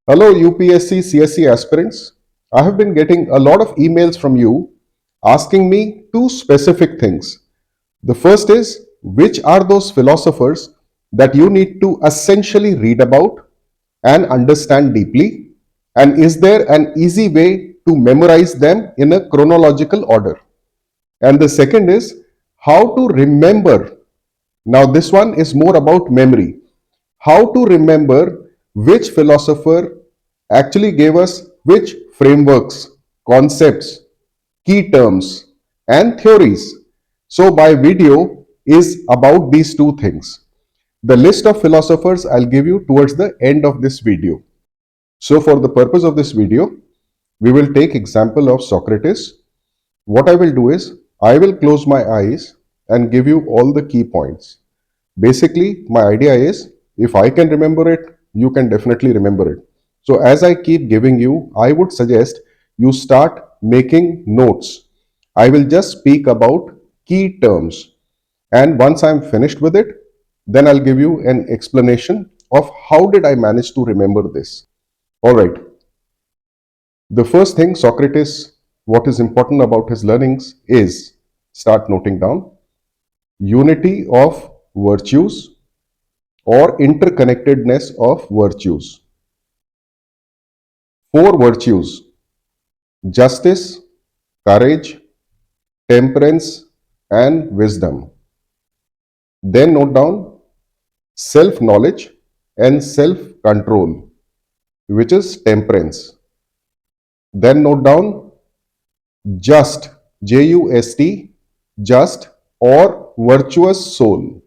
Hello UPSC CSE aspirants. I have been getting a lot of emails from you asking me two specific things. The first is, which are those philosophers that you need to essentially read about and understand deeply? And is there an easy way to memorize them in a chronological order? And the second is, how to remember. Now, this one is more about memory. How to remember which philosopher actually gave us which frameworks, concepts, key terms, and theories. So, my video is about these two things. The list of philosophers I'll give you towards the end of this video. So, for the purpose of this video, we will take example of Socrates. What I will do is, I will close my eyes and give you all the key points. Basically, my idea is, if I can remember it, you can definitely remember it. So as I keep giving you, I would suggest you start making notes. I will just speak about key terms. And once I'm finished with it, then I'll give you an explanation of how did I manage to remember this. All right. The first thing Socrates, what is important about his learnings is, start noting down, unity of virtues or interconnectedness of virtues. Four virtues: justice, courage, temperance, and wisdom. Then note down self knowledge and self control, which is temperance. Then note down just, JUST, just or virtuous soul.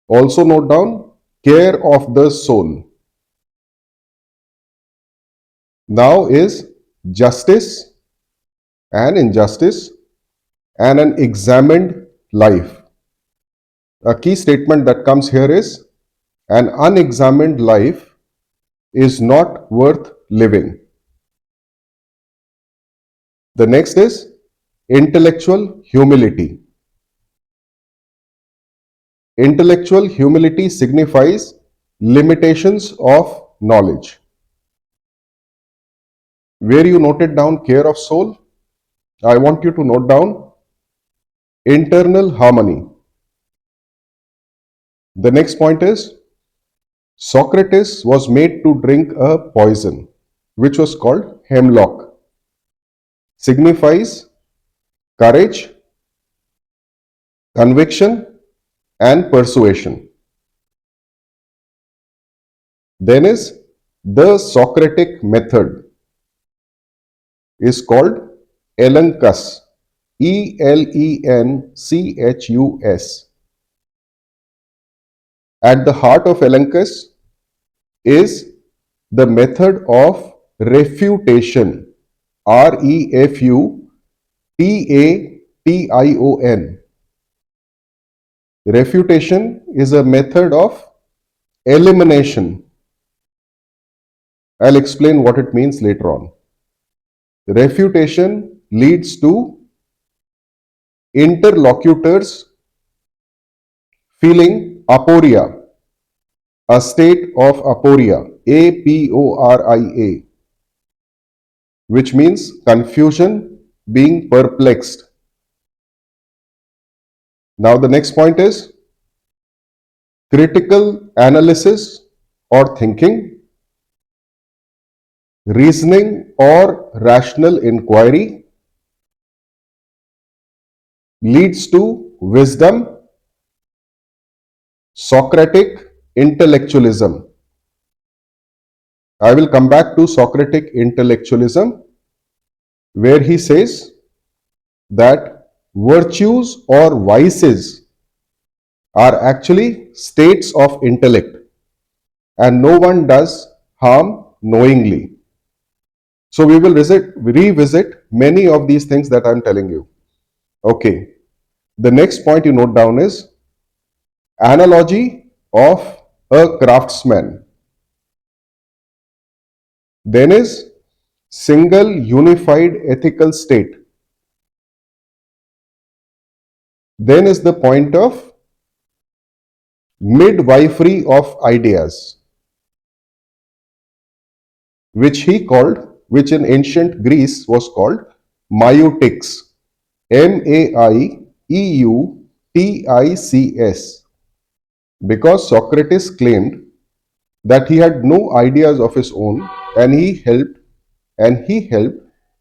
Also note down care of the soul. Now is justice and injustice and an examined life. A key statement that comes here is, an unexamined life is not worth living. The next is intellectual humility. Intellectual humility signifies limitations of knowledge. Where you noted down care of soul, I want you to note down internal harmony. The next point is, Socrates was made to drink a poison which was called hemlock. Signifies courage, conviction, and persuasion. Then is the Socratic method is called Elenchus, Elenchus. At the heart of Elenchus is the method of refutation, Refutation. Refutation is a method of elimination. I'll explain what it means later on. Refutation leads to interlocutors feeling aporia, a state of aporia, Aporia, which means confusion, being perplexed. Now the next point is critical analysis or thinking, reasoning or rational inquiry leads to wisdom, Socratic intellectualism. I will come back to Socratic intellectualism, where he says that virtues or vices are actually states of intellect and no one does harm knowingly. So we will revisit many of these things that I am telling you. Okay. The next point you note down is analogy of a craftsman. Then is single unified ethical state. Then is the point of midwifery of ideas. which in ancient Greece was called maieutis, Maieutics, because Socrates claimed that he had no ideas of his own and he helped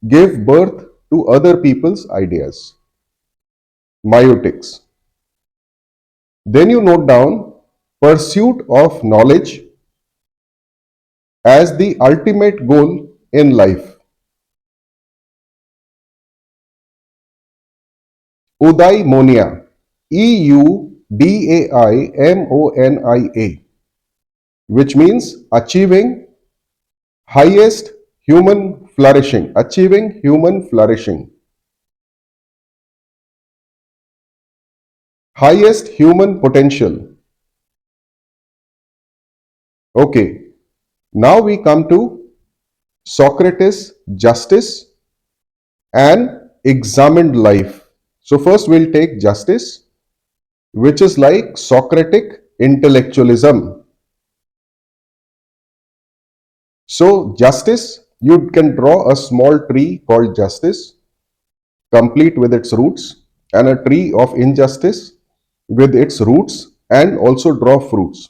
give birth to other people's ideas. Maieutic. Then you note down pursuit of knowledge as the ultimate goal in life. Eudaimonia, Eudaimonia, which means highest achieving human flourishing, highest human potential. Okay, now we come to Socrates' justice and examined life. So first we'll take justice, which is like Socratic intellectualism. So justice, you can draw a small tree called justice, complete with its roots, and a tree of injustice with its roots and also draw fruits.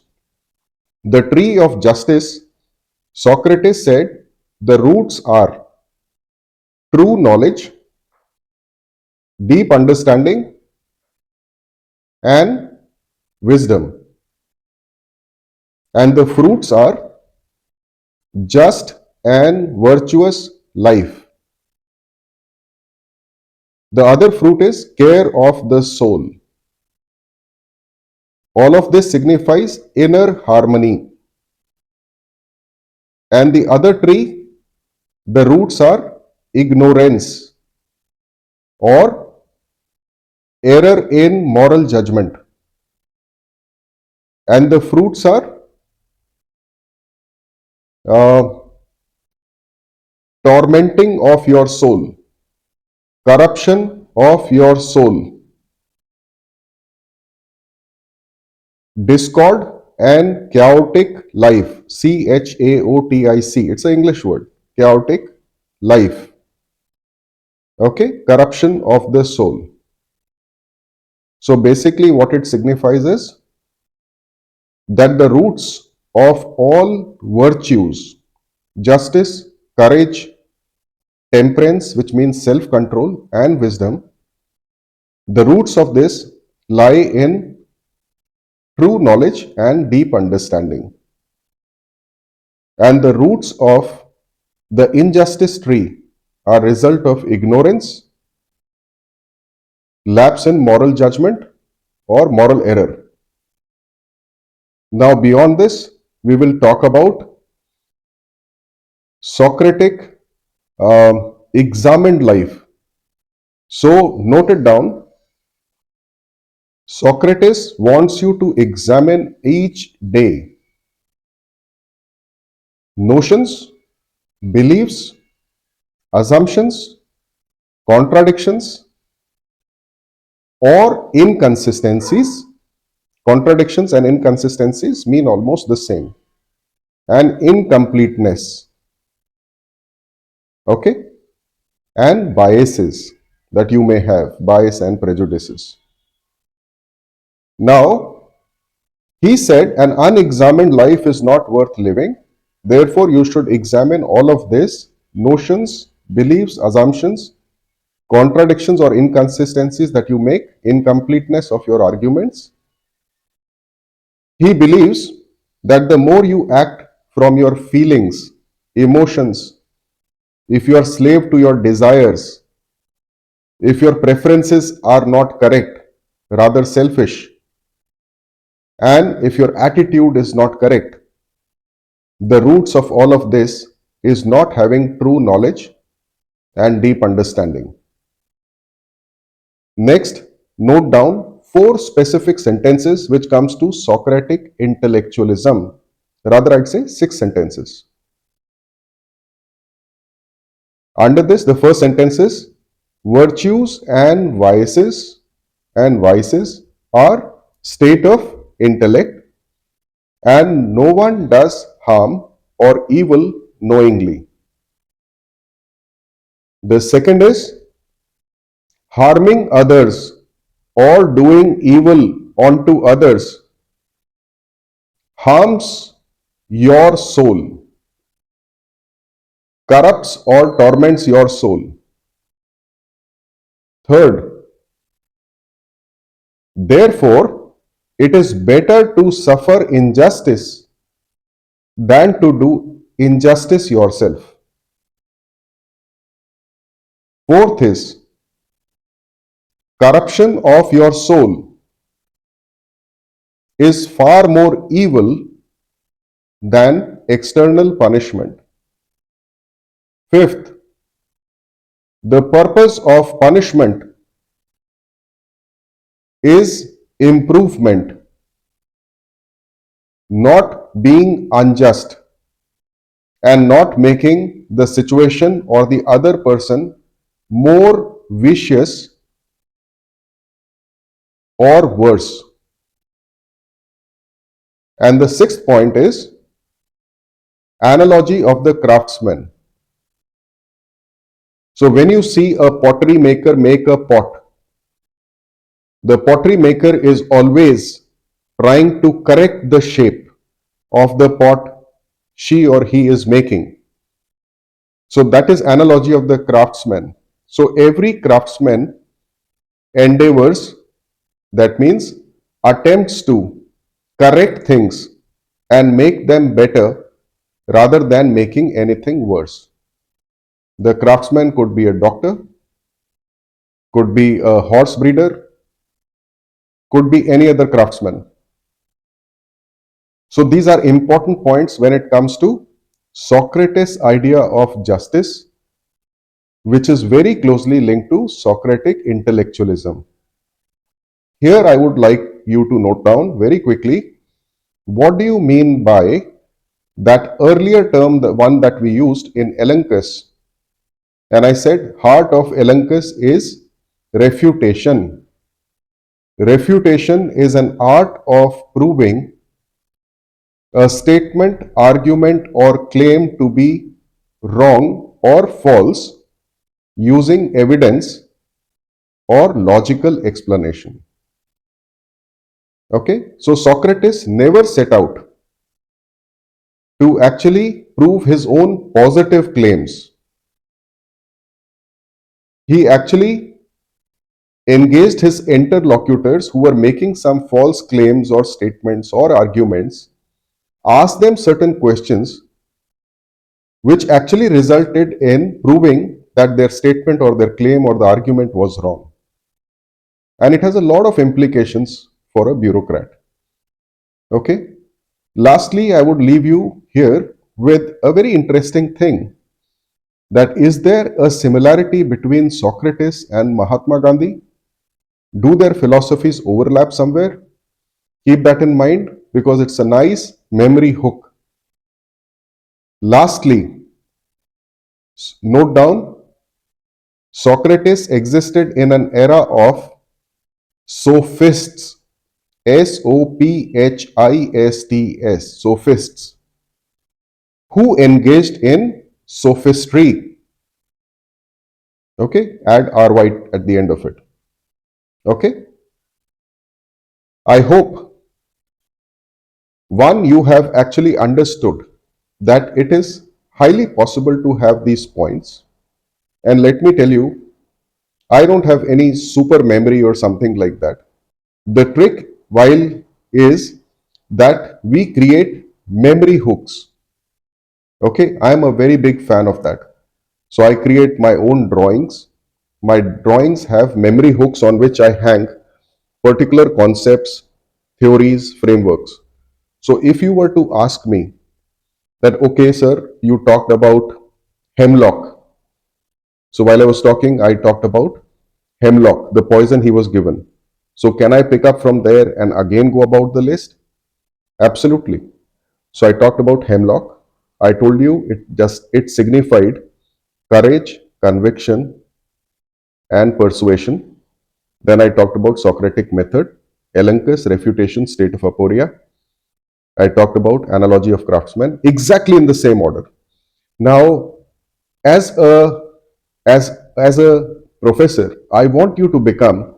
The tree of justice, Socrates said, the roots are true knowledge, deep understanding, and wisdom. And the fruits are just and virtuous life. The other fruit is care of the soul. All of this signifies inner harmony. And the other tree, the roots are ignorance or error in moral judgment. And the fruits are uh, tormenting of your soul, corruption of your soul, discord and chaotic life. Chaotic. It's an English word. Chaotic life. Okay, corruption of the soul. So basically, what it signifies is that the roots of all virtues, justice, courage, temperance, which means self control, and wisdom, the roots of this lie in true knowledge and deep understanding. And the roots of the injustice tree are result of ignorance, lapse in moral judgment, or moral error. Now, beyond this, we will talk about Socratic examined life. So, note it down. Socrates wants you to examine each day notions, beliefs, assumptions, contradictions, or inconsistencies. Contradictions and inconsistencies mean almost the same. And incompleteness. Okay? And biases that you may have, bias and prejudices. Now, he said an unexamined life is not worth living. Therefore, you should examine all of this notions, beliefs, assumptions, contradictions or inconsistencies that you make, incompleteness of your arguments. He believes that the more you act from your feelings, emotions, if you are slave to your desires, if your preferences are not correct, rather selfish, and if your attitude is not correct, the roots of all of this is not having true knowledge and deep understanding. Next, note down 4 specific sentences which comes to Socratic intellectualism. Rather, I'd say 6 sentences. Under this, the first sentence is virtues and vices are state of intellect, and no one does harm or evil knowingly. The second is harming others or doing evil onto others harms your soul, corrupts or torments your soul. Third, therefore, it is better to suffer injustice than to do injustice yourself. Fourth is corruption of your soul is far more evil than external punishment. Fifth, the purpose of punishment is improvement, not being unjust and not making the situation or the other person more vicious or worse. And the sixth point is analogy of the craftsman. So when you see a pottery maker make a pot, the pottery maker is always trying to correct the shape of the pot she or he is making. So that is analogy of the craftsman. So every craftsman endeavors, that means attempts to correct things and make them better rather than making anything worse. The craftsman could be a doctor, could be a horse breeder, could be any other craftsman. So these are important points when it comes to Socrates' idea of justice, which is very closely linked to Socratic intellectualism. Here I would like you to note down very quickly, what do you mean by that earlier term, the one that we used in Elenchus? And I said heart of Elenchus is refutation. Refutation is an art of proving a statement, argument, or claim to be wrong or false using evidence or logical explanation. Okay, so Socrates never set out to actually prove his own positive claims. He actually engaged his interlocutors who were making some false claims or statements or arguments, asked them certain questions which actually resulted in proving that their statement or their claim or the argument was wrong. And it has a lot of implications for a bureaucrat. Okay. Lastly, I would leave you here with a very interesting thing, that is there a similarity between Socrates and Mahatma Gandhi? Do their philosophies overlap somewhere? Keep that in mind because it's a nice memory hook. Lastly, note down, Socrates existed in an era of sophists, Sophists, sophists, who engaged in sophistry. Okay, add ry at the end of it. Okay, I hope one, you have actually understood that it is highly possible to have these points. And let me tell you, I don't have any super memory or something like that. The trick while is that we create memory hooks. Okay, I am a very big fan of that. So I create my own drawings. My drawings have memory hooks on which I hang particular concepts, theories, frameworks. So if you were to ask me that, okay, sir, you talked about hemlock. So while I was talking, I talked about hemlock, the poison he was given. So can I pick up from there and again go about the list? Absolutely. So I talked about hemlock. I told you it signified courage, conviction, and persuasion. Then I talked about Socratic method, Elenchus, refutation, state of aporia. I talked about analogy of craftsmen, exactly in the same order. Now, as a as a professor, I want you to become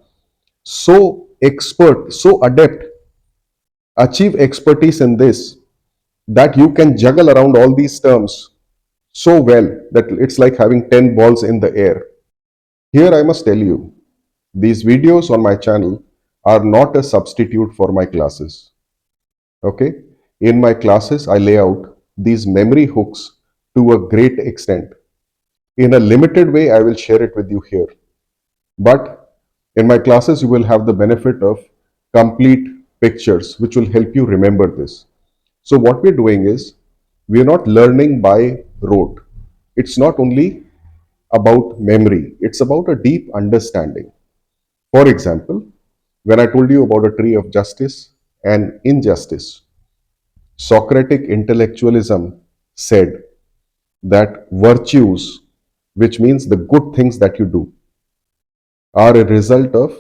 so expert, so adept, achieve expertise in this that you can juggle around all these terms so well that it's like having 10 balls in the air. Here I must tell you, these videos on my channel are not a substitute for my classes. Okay? In my classes, I lay out these memory hooks to a great extent. In a limited way, I will share it with you here. But in my classes, you will have the benefit of complete pictures, which will help you remember this. So what we're doing is, we're not learning by rote. It's not only about memory, it's about a deep understanding. For example, when I told you about a tree of justice and injustice, Socratic intellectualism said that virtues, which means the good things that you do, are a result of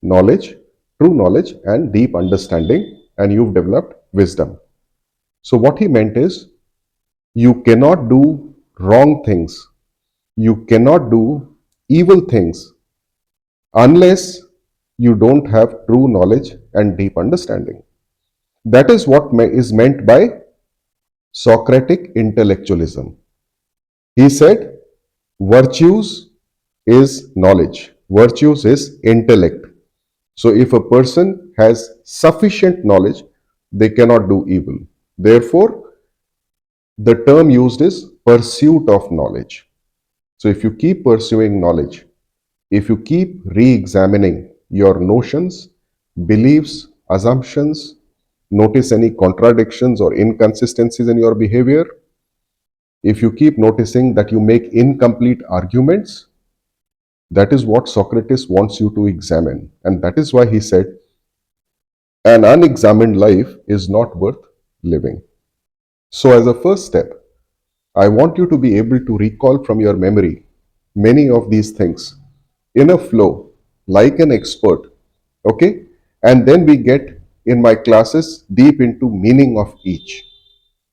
knowledge, true knowledge, and deep understanding, and you've developed wisdom. So, what he meant is, you cannot do wrong things, you cannot do evil things unless you don't have true knowledge and deep understanding. That is what is meant by Socratic intellectualism. He said, virtues is knowledge, virtues is intellect. So, if a person has sufficient knowledge, they cannot do evil. Therefore, the term used is pursuit of knowledge. So, if you keep pursuing knowledge, if you keep re examining your notions, beliefs, assumptions, notice any contradictions or inconsistencies in your behavior, if you keep noticing that you make incomplete arguments, that is what Socrates wants you to examine. And that is why he said, an unexamined life is not worth living. So, as a first step, I want you to be able to recall from your memory many of these things in a flow, like an expert. Okay? And then we get in my classes deep into meaning of each.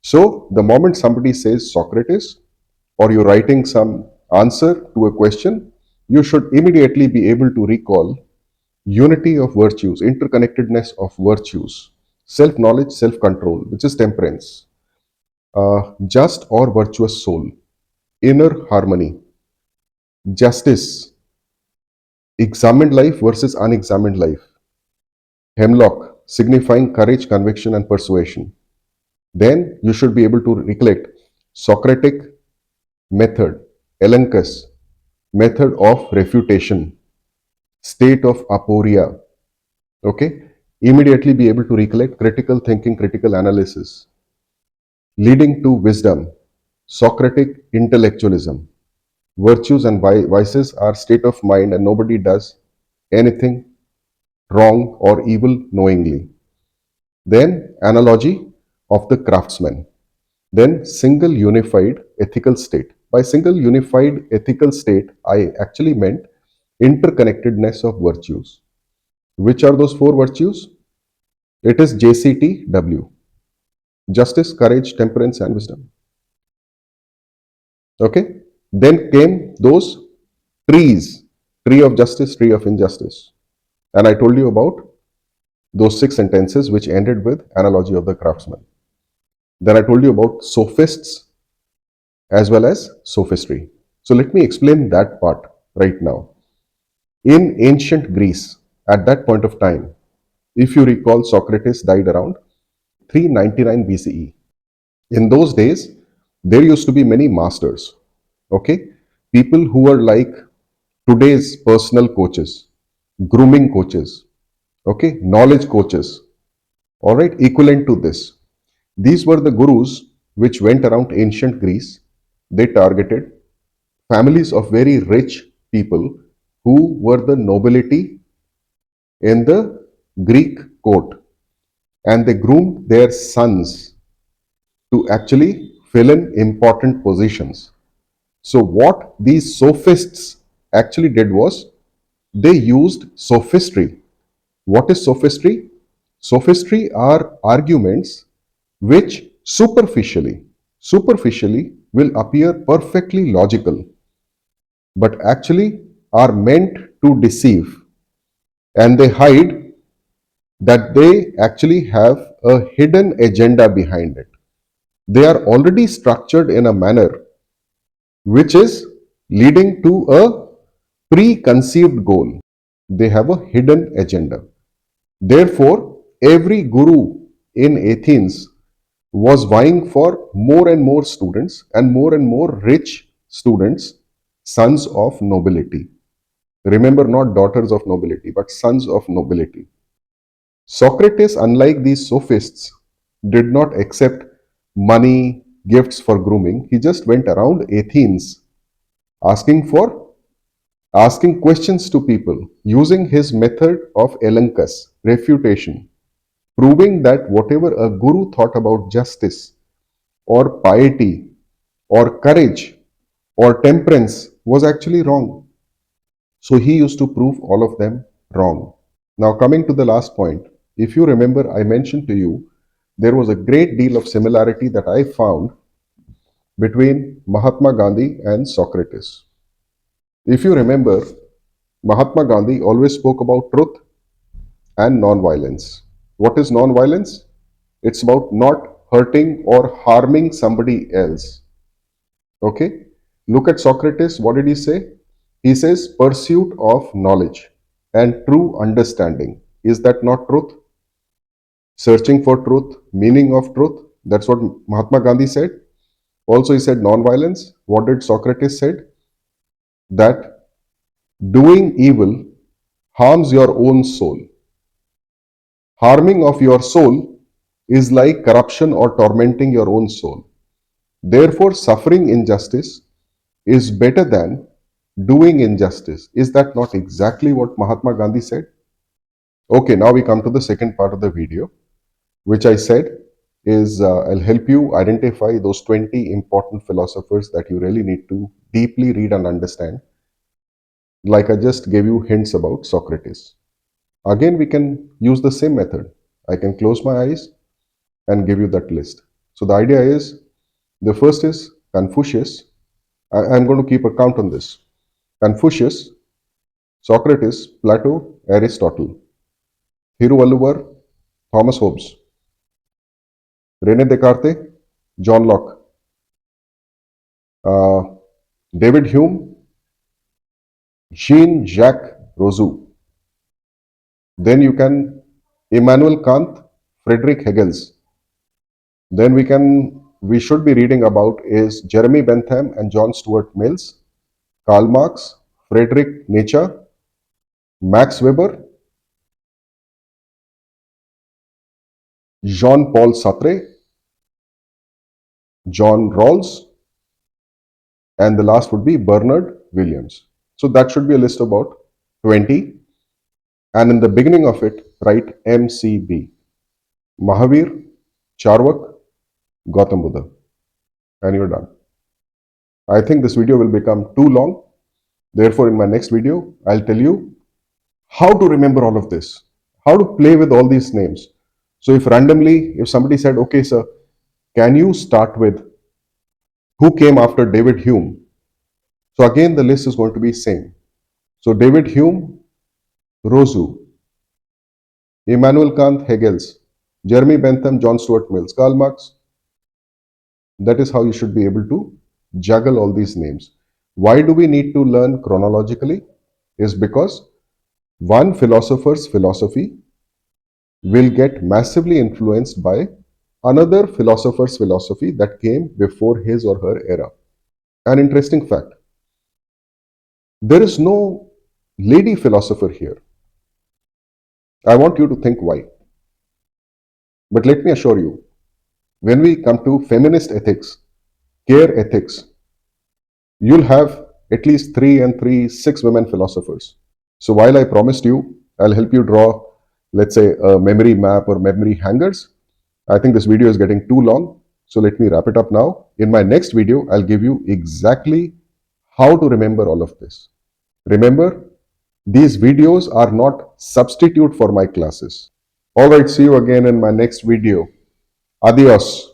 So, the moment somebody says Socrates, or you're writing some answer to a question, you should immediately be able to recall unity of virtues, interconnectedness of virtues, self knowledge, self control, which is temperance, just or virtuous soul, inner harmony, justice, examined life versus unexamined life, hemlock, signifying courage, conviction, and persuasion. Then you should be able to recollect Socratic method, Elenchus, method of refutation, state of aporia. Okay, immediately be able to recollect critical thinking, critical analysis, leading to wisdom, Socratic intellectualism. Virtues and vices are state of mind, and nobody does anything wrong or evil knowingly. Then analogy of the craftsman. Then single unified ethical state. By single unified ethical state, I actually meant interconnectedness of virtues. Which are those four virtues? It is JCTW: justice, courage, temperance, and wisdom. Okay. Then came those trees: tree of justice, tree of injustice. And I told you about those 6 sentences which ended with analogy of the craftsman. Then I told you about sophists as well as sophistry. So let me explain that part right now. In ancient Greece, at that point of time, if you recall, Socrates died around 399 BCE. In those days, there used to be many masters, okay? People who were like today's personal coaches, grooming coaches, okay? Knowledge coaches, all right? Equivalent to this. These were the gurus which went around ancient Greece. They targeted families of very rich people who were the nobility in the Greek court, and they groomed their sons to actually fill in important positions. So, what these sophists actually did was they used sophistry. What is sophistry? Sophistry are arguments which superficially will appear perfectly logical, but actually are meant to deceive, and they hide that they actually have a hidden agenda behind it. They are already structured in a manner which is leading to a preconceived goal. They have a hidden agenda. Therefore, every guru in Athens was vying for more and more students and more rich students, sons of nobility. Remember, not daughters of nobility, but sons of nobility. Socrates, unlike these sophists, did not accept money, gifts for grooming. He just went around Athens asking for asking questions to people using his method of elenchus, refutation, proving that whatever a guru thought about justice or piety or courage or temperance was actually wrong. So he used to prove all of them wrong. Now, coming to the last point, if you remember, I mentioned to you there was a great deal of similarity that I found between Mahatma Gandhi and Socrates. If you remember, Mahatma Gandhi always spoke about truth and non-violence. What is non-violence? It's about not hurting or harming somebody else. Okay? Look at Socrates. What did he say? He says, pursuit of knowledge and true understanding. Is that not truth? Searching for truth, meaning of truth. That's what Mahatma Gandhi said. Also, he said non-violence. What did Socrates said? That doing evil harms your own soul. Harming of your soul is like corruption or tormenting your own soul. Therefore, suffering injustice is better than doing injustice. Is that not exactly what Mahatma Gandhi said? Okay, now we come to the second part of the video, which I said is I'll help you identify those 20 important philosophers that you really need to deeply read and understand. Like I just gave you hints about Socrates. Again, we can use the same method. I can close my eyes and give you that list. So the idea is the first is Confucius. I'm going to keep a count on this. Confucius, Socrates, Plato, Aristotle, Thiruvalluvar, Thomas Hobbes, René Descartes, John Locke, uh, David Hume, Jean-Jacques Rousseau. Then you can Immanuel Kant, Friedrich Hegels. Then we should be reading about is Jeremy Bentham and John Stuart Mills, Karl Marx, Friedrich Nietzsche, Max Weber, Jean-Paul Sartre, John Rawls, and the last would be Bernard Williams. So that should be a list of about 20. And in the beginning of it, write MCB. Mahavir, Charvak, Gautam Buddha. And you're done. I think this video will become too long. Therefore, in my next video, I'll tell you how to remember all of this, how to play with all these names. So if somebody said, okay, sir, can you start with who came after David Hume? So again, the list is going to be same. So David Hume, Rousseau, Immanuel Kant, Hegels, Jeremy Bentham, John Stuart Mills, Karl Marx. That is how you should be able to juggle all these names. Why do we need to learn chronologically? Is because one philosopher's philosophy will get massively influenced by another philosopher's philosophy that came before his or her era. An interesting fact, there is no lady philosopher here. I want you to think why. But let me assure you, when we come to feminist ethics, care ethics, you'll have at least 6 women philosophers. So while I promised you, I'll help you draw, let's say, a memory map or memory hangers, I think this video is getting too long. So let me wrap it up now. In my next video, I'll give you exactly how to remember all of this. Remember, these videos are not substitute for my classes. Alright, see you again in my next video. Adios.